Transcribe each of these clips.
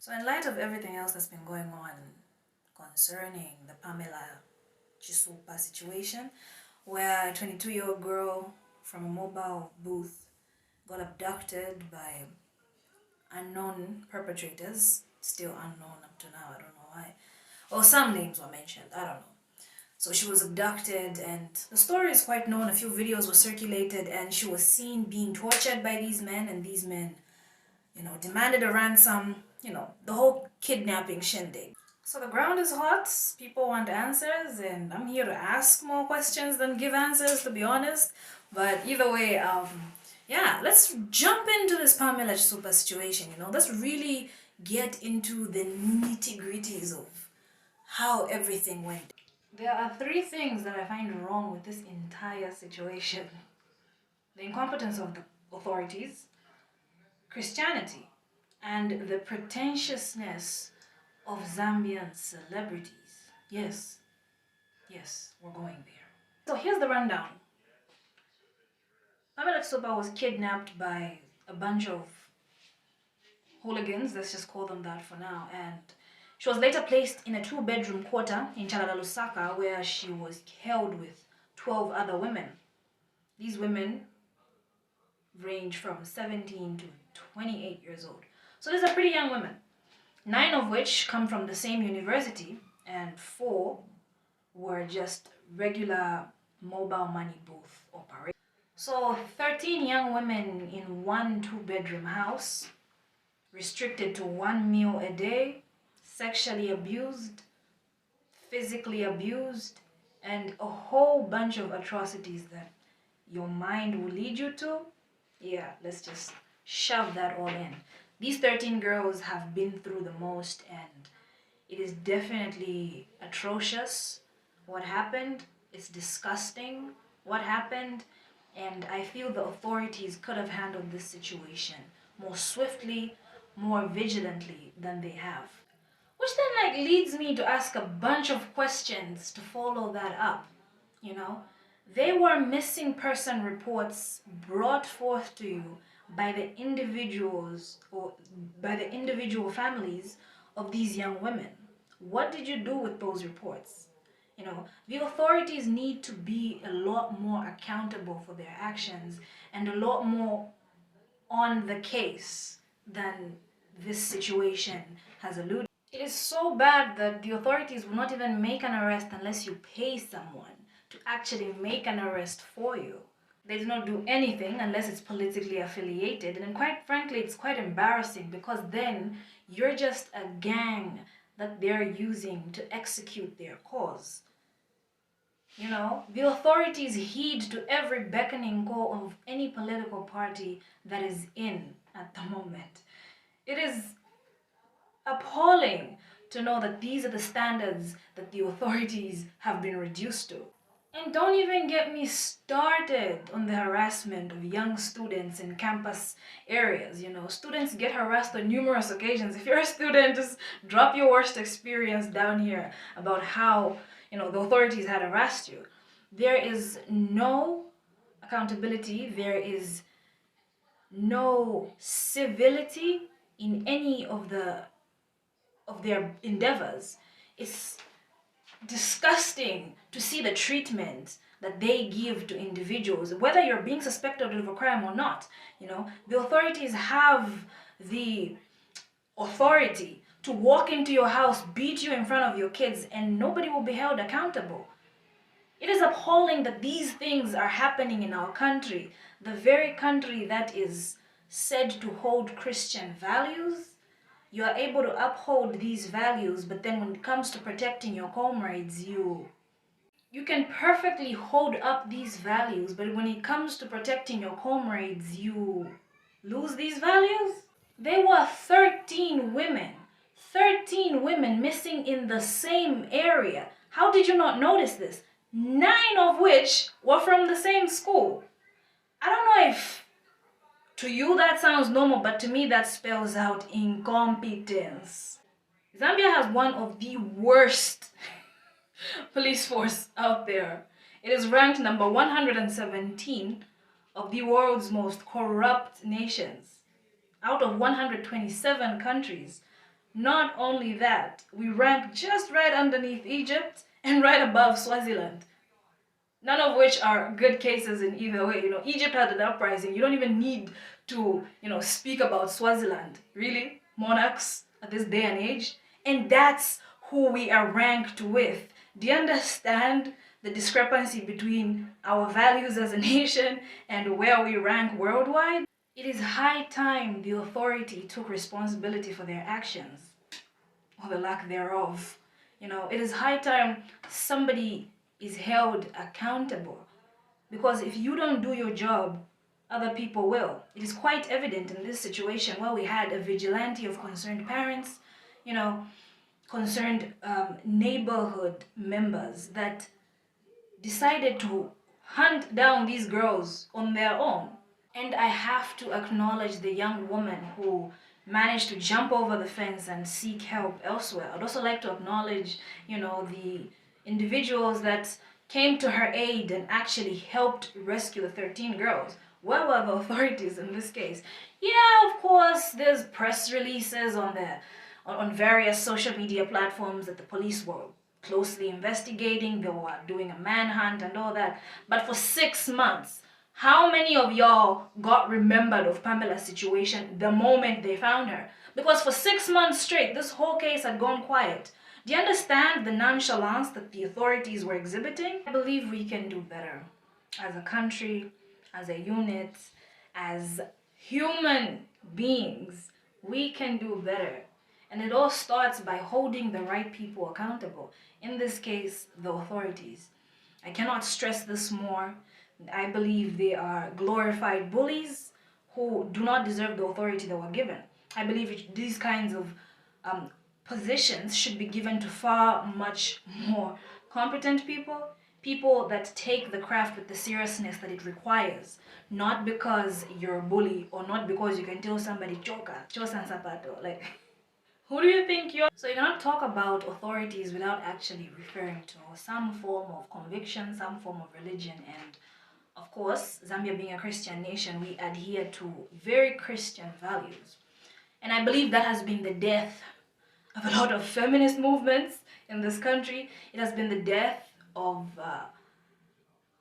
So in light of everything else that's been going on concerning the Pamela Chisupa situation, where a 22-year-old girl from a mobile booth got abducted by unknown perpetrators, still unknown up to now, I don't know why. Or some names were mentioned, I don't know. So she was abducted, and the story is quite known. A few videos were circulated, and she was seen being tortured by these men, and these men, demanded a ransom, the whole kidnapping shindig. So the ground is hot, people want answers, and I'm here to ask more questions than give answers, to be honest. But either way, yeah, let's jump into this Pamela Super situation, let's really get into the nitty-gritties of how everything went. There are three things that I find wrong with this entire situation: the incompetence of the authorities, Christianity, and the pretentiousness of Zambian celebrities. Yes, we're going there. So here's the rundown. Pamela Tsoba was kidnapped by a bunch of hooligans, let's just call them that for now, and she was later placed in a 2-bedroom quarter in Chalala, Lusaka, where she was held with 12 other women. These women range from 17 to 28 years old. So these are pretty young women, 9 of which come from the same university, and 4 were just regular mobile money booth operators. So 13 young women in one 2-bedroom house, restricted to 1 meal a day, sexually abused, physically abused, and a whole bunch of atrocities that your mind will lead you to. Yeah, let's just shove that all in. These 13 girls have been through the most, and it is definitely atrocious what happened. It's disgusting what happened, and I feel the authorities could have handled this situation more swiftly, more vigilantly than they have. Which then leads me to ask a bunch of questions to follow that up. They were missing person reports brought forth to you by the individuals or by the individual families of these young women. What did you do with those reports? The authorities need to be a lot more accountable for their actions and a lot more on the case than this situation has alluded. It is so bad that the authorities will not even make an arrest unless you pay someone to actually make an arrest for you. They do not do anything unless it's politically affiliated, and quite frankly, it's quite embarrassing because then you're just a gang that they're using to execute their cause. The authorities heed to every beckoning call of any political party that is in at the moment. It is appalling to know that these are the standards that the authorities have been reduced to. And don't even get me started on the harassment of young students in campus areas. Students get harassed on numerous occasions. If you're a student, just drop your worst experience down here about how, the authorities had harassed you. There is no accountability. There is no civility in any of their endeavors. It's disgusting to see the treatment that they give to individuals, whether you're being suspected of a crime or not. The authorities have the authority to walk into your house, beat you in front of your kids, and nobody will be held accountable. It is appalling that these things are happening in our country, the very country that is said to hold Christian values. You are able to uphold these values, but then when it comes to protecting your comrades, you can perfectly hold up these values, but when it comes to protecting your comrades, you lose these values? There were 13 women. 13 women missing in the same area. How did you not notice this? 9 of which were from the same school. I don't know if to you that sounds normal, but to me that spells out incompetence. Zambia has one of the worst police force out there. It is ranked number 117 of the world's most corrupt nations. Out of 127 countries, Not only that, we rank just right underneath Egypt and right above Swaziland. None of which are good cases in either way. Egypt had an uprising. You don't even need to, speak about Swaziland. Really? Monarchs at this day and age? And that's who we are ranked with. Do you understand the discrepancy between our values as a nation and where we rank worldwide? It is high time the authority took responsibility for their actions, or the lack thereof. It is high time somebody is held accountable, because if you don't do your job, other people will. It is quite evident in this situation where we had a vigilante of concerned parents, concerned neighborhood members that decided to hunt down these girls on their own. And I have to acknowledge the young woman who managed to jump over the fence and seek help elsewhere. I'd also like to acknowledge, the individuals that came to her aid and actually helped rescue the 13 girls. Where were the authorities in this case? Yeah, of course, there's press releases on various social media platforms that the police were closely investigating, they were doing a manhunt and all that. But for 6 months, how many of y'all got remembered of Pamela's situation the moment they found her? Because for 6 months straight, this whole case had gone quiet. Do you understand the nonchalance that the authorities were exhibiting? I believe we can do better. As a country, as a unit, as human beings, we can do better. And it all starts by holding the right people accountable. In this case, the authorities. I cannot stress this more. I believe they are glorified bullies who do not deserve the authority they were given. I believe these kinds of positions should be given to far much more competent people that take the craft with the seriousness that it requires, not because you're a bully or not because you can tell somebody choka, chosan sapato, like who do you think you're? So you cannot talk about authorities without actually referring to some form of conviction, some form of religion, and of course, Zambia being a Christian nation, we adhere to very Christian values. And I believe that has been the death of a lot of feminist movements in this country. It has been the death of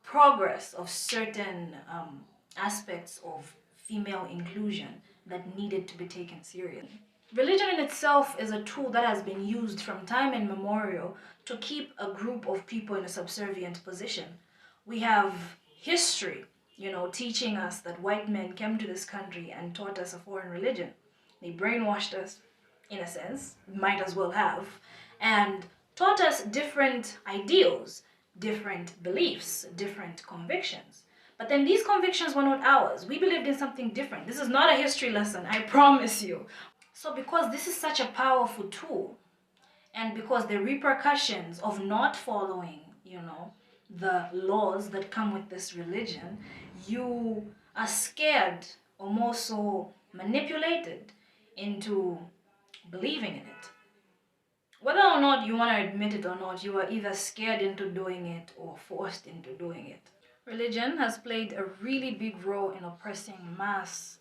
progress of certain aspects of female inclusion that needed to be taken seriously. Religion in itself is a tool that has been used from time immemorial to keep a group of people in a subservient position. We have history, teaching us that white men came to this country and taught us a foreign religion. They brainwashed us, in a sense, might as well have, and taught us different ideals, different beliefs, different convictions. But then these convictions were not ours. We believed in something different. This is not a history lesson, I promise you. So because this is such a powerful tool, and because the repercussions of not following, the laws that come with this religion, you are scared or more so manipulated into believing in it. Whether or not you want to admit it or not, you are either scared into doing it or forced into doing it. Religion has played a really big role in oppressing mass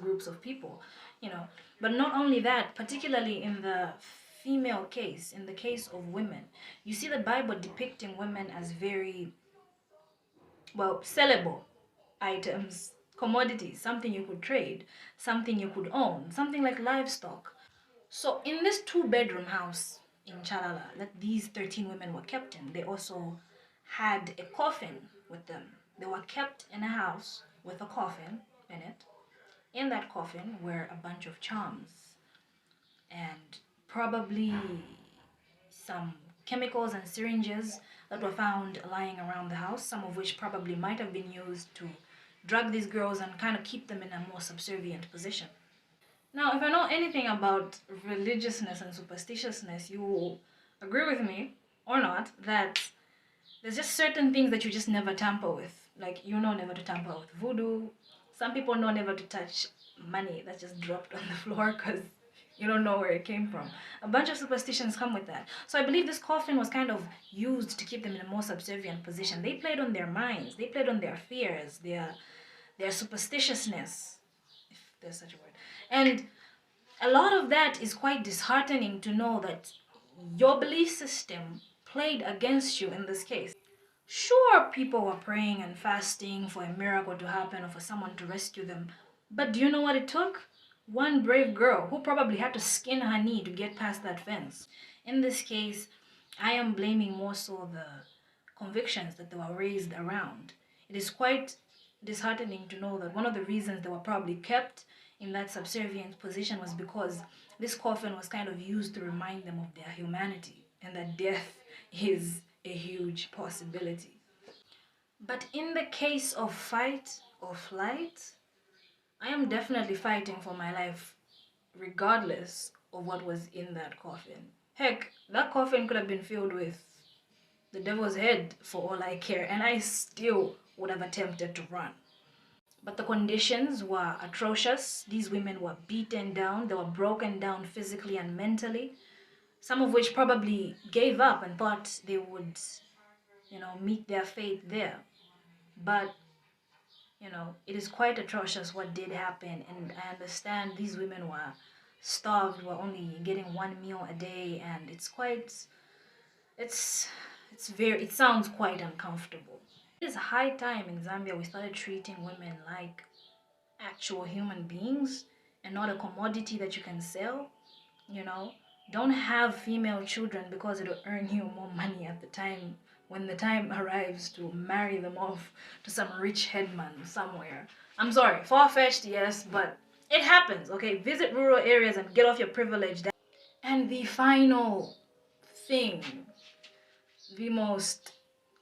groups of people, But not only that, particularly in the female case, in the case of women, you see the Bible depicting women as very, sellable items, commodities, something you could trade, something you could own, something like livestock. So in this 2-bedroom house in Chalala that these 13 women were kept in, they also had a coffin with them. They were kept in a house with a coffin in it. In that coffin were a bunch of charms and probably some chemicals and syringes that were found lying around the house, some of which probably might have been used to drug these girls and kind of keep them in a more subservient position. Now, if I know anything about religiousness and superstitiousness, you will agree with me or not that there's just certain things that you just never tamper with. Like, never to tamper with voodoo. Some people know never to touch money that just dropped on the floor because you don't know where it came from. A bunch of superstitions come with that. So I believe this coffin was kind of used to keep them in a more subservient position. They played on their minds. They played on their fears, their superstitiousness, if there's such a word. And A lot of that is quite disheartening to know that your belief system played against you in this case. Sure, people were praying and fasting for a miracle to happen or for someone to rescue them. But do you know what it took? One brave girl who probably had to skin her knee to get past that fence. In this case, I am blaming more so the convictions that they were raised around. It is quite disheartening to know that one of the reasons they were probably kept in that subservient position was because this coffin was kind of used to remind them of their humanity and that death is a huge possibility. But in the case of fight or flight, I am definitely fighting for my life regardless of what was in that coffin. Heck, that coffin could have been filled with the devil's head for all I care, and I still would have attempted to run. But the conditions were atrocious. These women were beaten down, they were broken down physically and mentally, some of which probably gave up and thought they would, meet their fate there. But, it is quite atrocious what did happen, and I understand these women were starved, were only getting one meal a day, and it's it sounds quite uncomfortable. It is high time in Zambia we started treating women like actual human beings and not a commodity that you can sell. You know, don't have female children because it'll earn you more money at the time when the time arrives to marry them off to some rich headman somewhere. I'm sorry, far-fetched, yes, but it happens, okay? Visit rural areas and get off your privilege. And the final thing, the most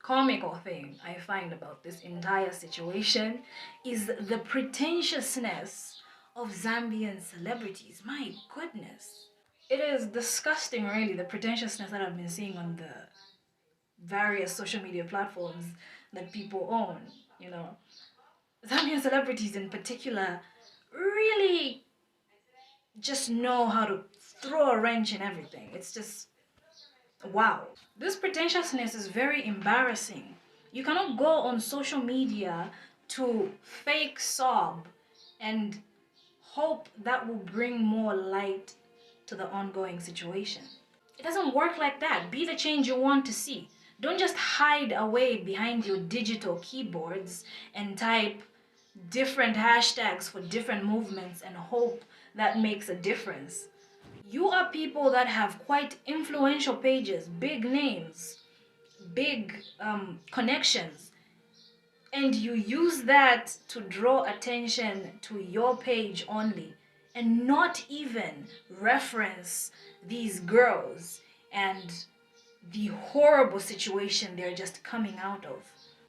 comical thing I find about this entire situation is the pretentiousness of Zambian celebrities. My goodness. It is disgusting, really, the pretentiousness that I've been seeing on the various social media platforms that people own, you know. Zambian celebrities in particular really just know how to throw a wrench in everything. It's just wow. This pretentiousness is very embarrassing. You cannot go on social media to fake sob and hope that will bring more light to the ongoing situation. It doesn't work like that. Be the change you want to see. Don't just hide away behind your digital keyboards and type different hashtags for different movements and hope that makes a difference. You are people that have quite influential pages, big names, big connections, and you use that to draw attention to your page only and not even reference these girls and the horrible situation they're just coming out of.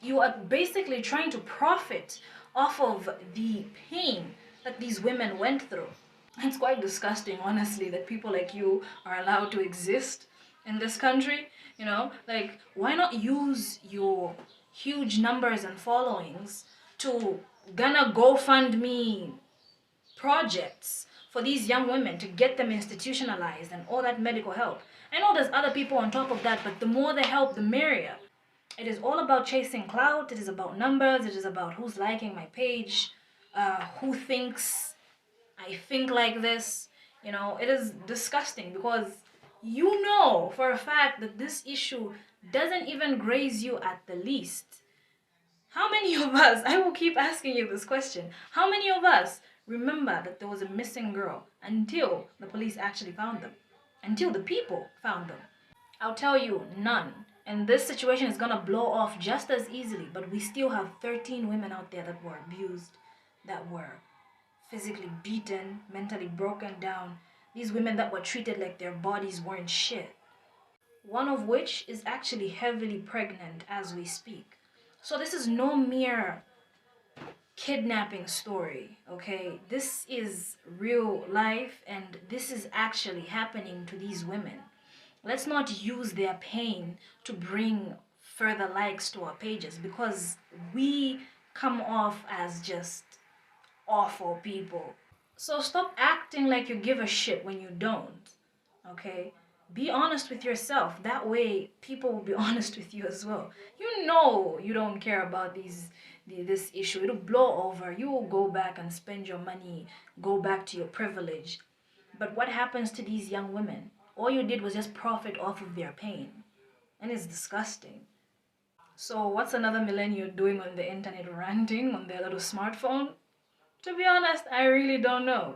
You are basically trying to profit off of the pain that these women went through. It's quite disgusting, honestly, that people like you are allowed to exist in this country. Like, why not use your huge numbers and followings to gonna GoFundMe projects for these young women to get them institutionalized and all that medical help? I know there's other people on top of that, but the more the help, the merrier. It is all about chasing clout. It is about numbers. It is about who's liking my page, who thinks I think like this. It is disgusting because you know for a fact that this issue doesn't even graze you at the least. How many of us, I will keep asking you this question, how many of us remember that there was a missing girl until the police actually found them? Until the people found them? I'll tell you, none. And this situation is gonna blow off just as easily, but we still have 13 women out there that were abused, that were physically beaten, mentally broken down. These women that were treated like their bodies weren't shit. One of which is actually heavily pregnant as we speak. So this is no mere kidnapping story, okay? This is real life and this is actually happening to these women. Let's not use their pain to bring further likes to our pages because we come off as just awful people. So stop acting like you give a shit when you don't, okay? Be honest with yourself. That way, people will be honest with you as well. You know you don't care about this issue. It'll blow over. You will go back and spend your money, go back to your privilege. But what happens to these young women? All you did was just profit off of their pain. And it's disgusting. So what's another millennial doing on the internet ranting on their little smartphone? To be honest, I really don't know.